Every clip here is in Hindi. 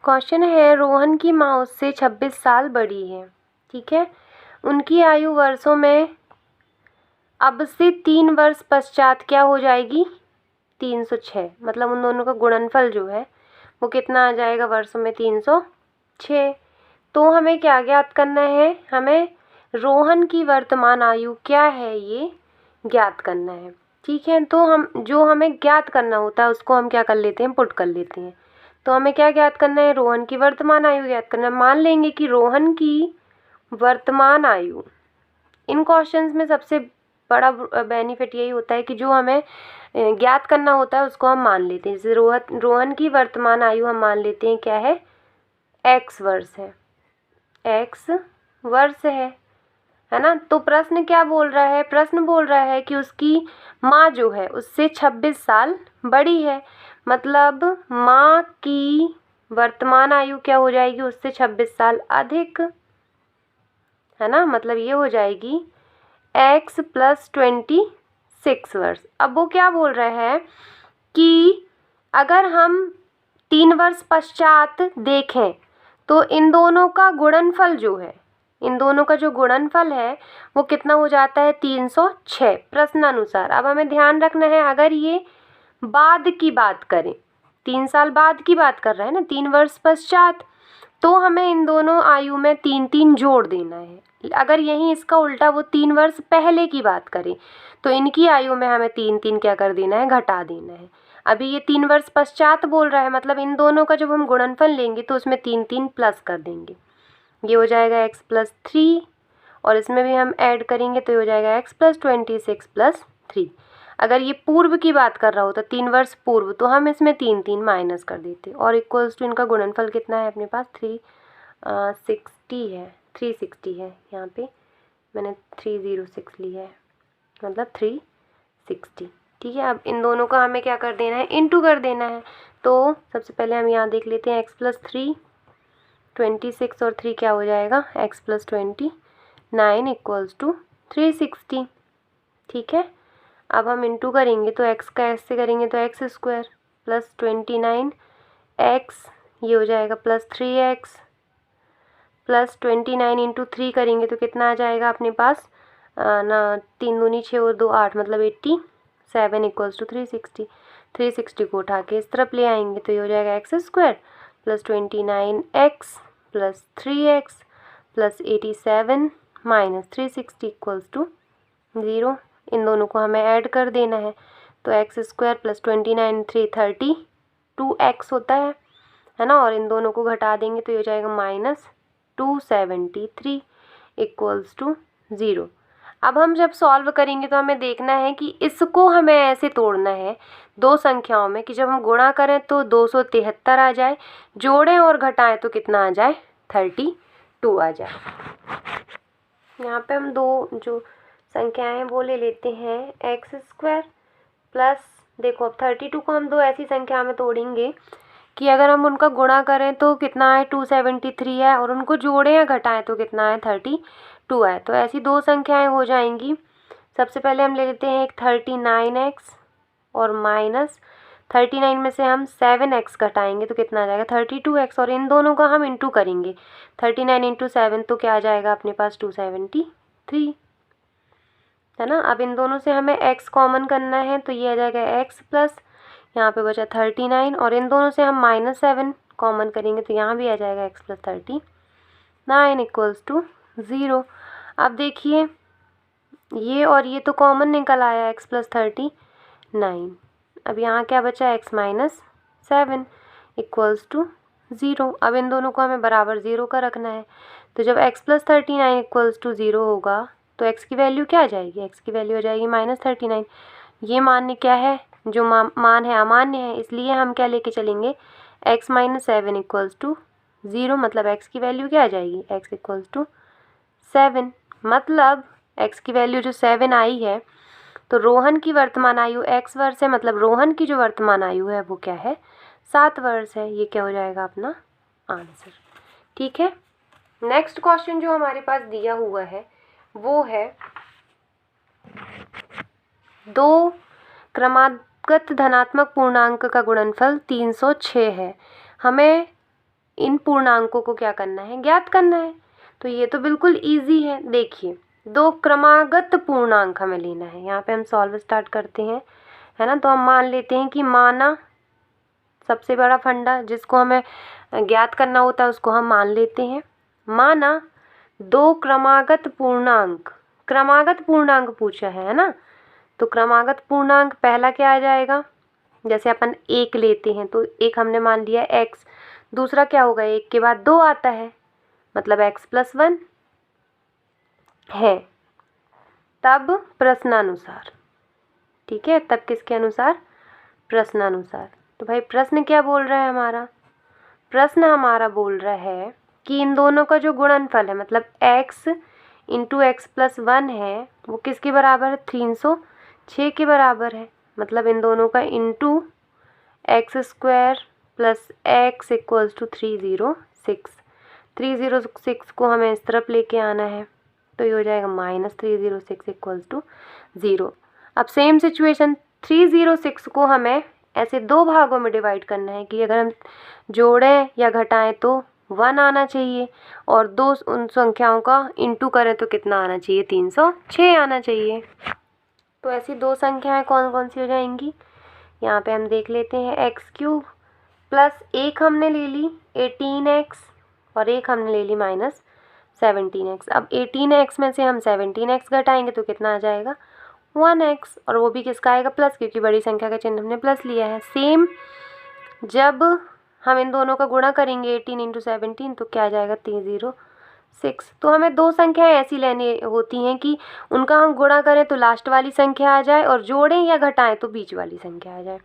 क्वेश्चन है, रोहन की माँ उससे 26 साल बड़ी है, ठीक है। उनकी आयु वर्षों में अब से 3 वर्ष पश्चात क्या हो जाएगी? 306। मतलब उन दोनों का गुणनफल जो है वो कितना आ जाएगा वर्षों में? 306। तो हमें क्या ज्ञात करना है? हमें रोहन की वर्तमान आयु क्या है ये ज्ञात करना है, ठीक है। तो हम जो हमें ज्ञात करना होता है उसको हम क्या कर लेते हैं? पुट कर लेते हैं। तो हमें क्या ज्ञात करना है? रोहन की वर्तमान आयु ज्ञात करना है। मान लेंगे कि रोहन की वर्तमान आयु, इन क्वेश्चंस में सबसे बड़ा बेनिफिट यही होता है कि जो हमें ज्ञात करना होता है उसको हम मान लेते हैं। जैसे रोहन की वर्तमान आयु हम मान लेते हैं क्या है? x वर्ष है, x वर्ष है ना। तो प्रश्न क्या बोल रहा है? प्रश्न बोल रहा है कि उसकी माँ जो है उससे 26 साल बड़ी है। मतलब माँ की वर्तमान आयु क्या हो जाएगी? उससे 26 साल अधिक, है ना। मतलब ये हो जाएगी x + 26 वर्ष। अब वो क्या बोल रहा है कि अगर हम 3 वर्ष पश्चात देखें तो इन दोनों का गुणनफल जो है, इन दोनों का जो गुणनफल है वो कितना हो जाता है? 306 प्रश्नानुसार। अब हमें ध्यान रखना है, अगर ये बाद की बात करें, 3 साल बाद की बात कर रहे हैं ना, 3 वर्ष पश्चात, तो हमें इन दोनों आयु में 3 जोड़ देना है। अगर यहीं इसका उल्टा वो 3 वर्ष पहले की बात करें तो इनकी आयु में हमें 3 क्या कर देना है? घटा देना है। अभी ये 3 वर्ष पश्चात बोल रहा है, मतलब इन दोनों का जब हम गुणनफल लेंगे तो उसमें 3 प्लस कर देंगे। ये हो जाएगा x + 3 और इसमें भी हम ऐड करेंगे तो ये हो जाएगा x + 26 + 3। अगर ये पूर्व की बात कर रहा होता 3 वर्ष पूर्व तो हम इसमें 3 माइनस कर देते और इक्वल्स टू इनका गुणनफल कितना है अपने पास? 360 है, 360 है। यहाँ पे मैंने 306 लिया है, मतलब 360, ठीक है। अब इन दोनों का हमें क्या कर देना है? इनटू कर देना है। तो सबसे पहले हम यहाँ देख लेते हैं x + 3, 26 और 3 क्या हो जाएगा? x + 29 = 360, ठीक है। अब हम इनटू करेंगे तो x का ऐसे करेंगे तो x² + 29x, ये हो जाएगा +3x + 29 × 3 करेंगे तो कितना आ जाएगा अपने पास? ना 3 दूनी 6 और 2 8, मतलब 87 = 360। 360 को उठा के इस तरफ ले आएंगे तो ये हो जाएगा x² + 29x + 3x + 87 - 360 = 0। इन दोनों को हमें ऐड कर देना है तो x² + 29 3 32x होता है ना। और इन दोनों को घटा देंगे तो ये हो जाएगा -273 = 0। अब हम जब सॉल्व करेंगे तो हमें देखना है कि इसको हमें ऐसे तोड़ना है दो संख्याओं में कि जब हम गुणा करें तो 273 आ जाए, जोड़ें और घटाएं तो कितना आ जाए? 32 आ जाए। यहाँ पे हम दो जो संख्याएं हैं वो ले लेते हैं, x² प्लस, देखो अब 32 को हम दो ऐसी संख्या में तोड़ेंगे कि अगर हम उनका गुणा करें तो कितना है? 273 है, और उनको जोड़ें या घटाएं तो कितना है? 32 है। तो ऐसी दो संख्याएं हो जाएंगी। सबसे पहले हम ले लेते हैं एक 39x और माइनस 39 में से हम 7x घटाएंगे तो कितना आ जाएगा? 32x, और इन दोनों का हम इंटू करेंगे 39 × 7 तो क्या आ जाएगा अपने पास? 273, है ना। अब इन दोनों से हमें x कॉमन करना है तो ये आ जाएगा x प्लस, यहाँ पे बचा 39, और इन दोनों से हम -7 कॉमन करेंगे तो यहाँ भी आ जाएगा x + 39 = 0। अब देखिए ये और ये तो कॉमन निकल आया x + 39। अब यहाँ क्या बचा? x - 7 = 0। अब इन दोनों को हमें बराबर 0 का रखना है तो जब x + 39 = 0 होगा तो x की वैल्यू क्या आ जाएगी? x की वैल्यू हो जाएगी -39। ये मान्य क्या है? जो मान है अमान्य है, इसलिए हम क्या लेके चलेंगे? x - 7 = 0, मतलब x की वैल्यू क्या आ जाएगी? x = 7। मतलब x की वैल्यू जो 7 आई है तो रोहन की वर्तमान आयु x वर्ष है, मतलब रोहन की जो वर्तमान आयु है वो क्या है? 7 वर्ष है। ये क्या हो जाएगा अपना आंसर, ठीक है। नेक्स्ट क्वेश्चन जो हमारे पास दिया हुआ है वो है 2 क्रमागत धनात्मक पूर्णांक का गुणनफल 306 है। हमें इन पूर्णांकों को क्या करना है, ज्ञात करना है। तो ये तो बिल्कुल ईजी है। देखिए, दो क्रमागत पूर्णांक हमें लेना है। यहाँ पे हम सॉल्व स्टार्ट करते हैं, है ना। तो हम मान लेते हैं कि माना, सबसे बड़ा फंडा जिसको हमें ज्ञात करना होता है उसको हम मान लेते हैं। माना दो क्रमागत पूर्णांक पूछा है ना। तो क्रमागत पूर्णांक पहला क्या आ जाएगा, जैसे अपन एक लेते हैं तो एक हमने मान लिया x, दूसरा क्या होगा, एक के बाद 2 आता है, मतलब x+1 है। तब प्रश्नानुसार, ठीक है, तब किसके अनुसार, प्रश्नानुसार। तो भाई प्रश्न क्या बोल रहा है हमारा, प्रश्न हमारा बोल रहा है कि इन दोनों का जो गुणनफल है, मतलब x इंटू x+1 है, वो किसके बराबर है, 306 के बराबर है। मतलब इन दोनों का into x² plus x equals to 306। 306 को हमें इस तरफ लेके आना है, तो ये हो जाएगा -306 इक्वल्स टू 0। अब सेम सिचुएशन, 306 को हमें ऐसे दो भागों में डिवाइड करना है कि अगर हम जोड़ें या घटाएं तो 1 आना चाहिए, और दो उन संख्याओं का इंटू करें तो कितना आना चाहिए, 306 आना चाहिए। तो ऐसी दो संख्याएं कौन कौन सी हो जाएंगी, यहाँ पे हम देख लेते हैं। x³ प्लस एक हमने ले ली 18x, और एक हमने ले ली -17x। अब 18x में से हम 17x घटाएंगे तो कितना आ जाएगा, 1x, और वो भी किसका आएगा, प्लस, क्योंकि बड़ी संख्या का चिन्ह हमने प्लस लिया है। सेम जब हम इन दोनों का गुणा करेंगे 18 इंटू 17 तो क्या आ जाएगा, 306। तो हमें दो संख्याएं ऐसी लेनी होती हैं कि उनका हम गुणा करें तो लास्ट वाली संख्या आ जाए, और जोड़ें या घटाएं तो बीच वाली संख्या आ जाए।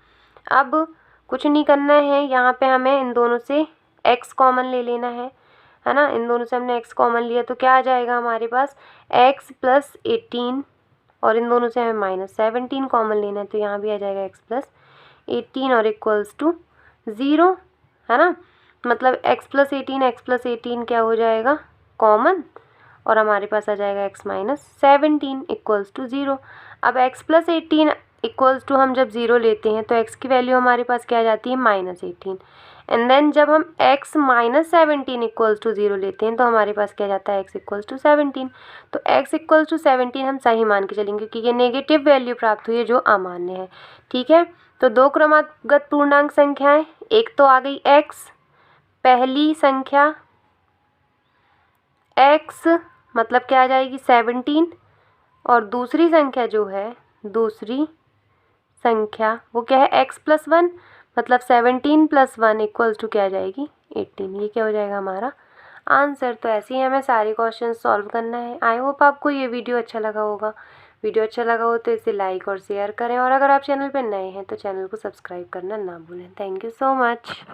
अब कुछ नहीं करना है, यहाँ पे हमें इन दोनों से x कॉमन ले लेना है ना। इन दोनों से हमने x कॉमन लिया तो क्या आ जाएगा हमारे पास, x प्लस 18, और इन दोनों से हमें -17 कॉमन लेना है, तो यहाँ भी आ जाएगा x प्लस 18 और इक्वल्स टू 0, है ना। मतलब x प्लस 18 क्या हो जाएगा, कॉमन, और हमारे पास आ जाएगा x -17 इक्वल्स टू 0। अब x प्लस 18 इक्वल्स टू हम जब 0 लेते हैं तो x की वैल्यू हमारे पास क्या आ जाती है, -18। एंड देन जब हम x -17 इक्वल्स टू 0 लेते हैं तो हमारे पास क्या जाता है, x इक्वल्स टू 17। तो x इक्वल्स टू 17 हम सही मान के चलेंगे, क्योंकि ये नेगेटिव वैल्यू प्राप्त हुई है जो अमान्य है, ठीक है। तो दो क्रमागत पूर्णांक संख्याएं, एक तो आ गई x, पहली संख्या x मतलब क्या आ जाएगी, 17, और दूसरी संख्या जो है, दूसरी संख्या वो क्या है, x+1, मतलब 17 + 1 इक्वल्स टू क्या आ जाएगी, 18। ये क्या हो जाएगा हमारा आंसर। तो ऐसे ही हमें सारे क्वेश्चन सॉल्व करना है। आई होप आपको ये वीडियो अच्छा लगा होगा। वीडियो अच्छा लगा हो तो इसे लाइक और शेयर करें, और अगर आप चैनल पर नए हैं तो चैनल को सब्सक्राइब करना ना भूलें। Thank you so much.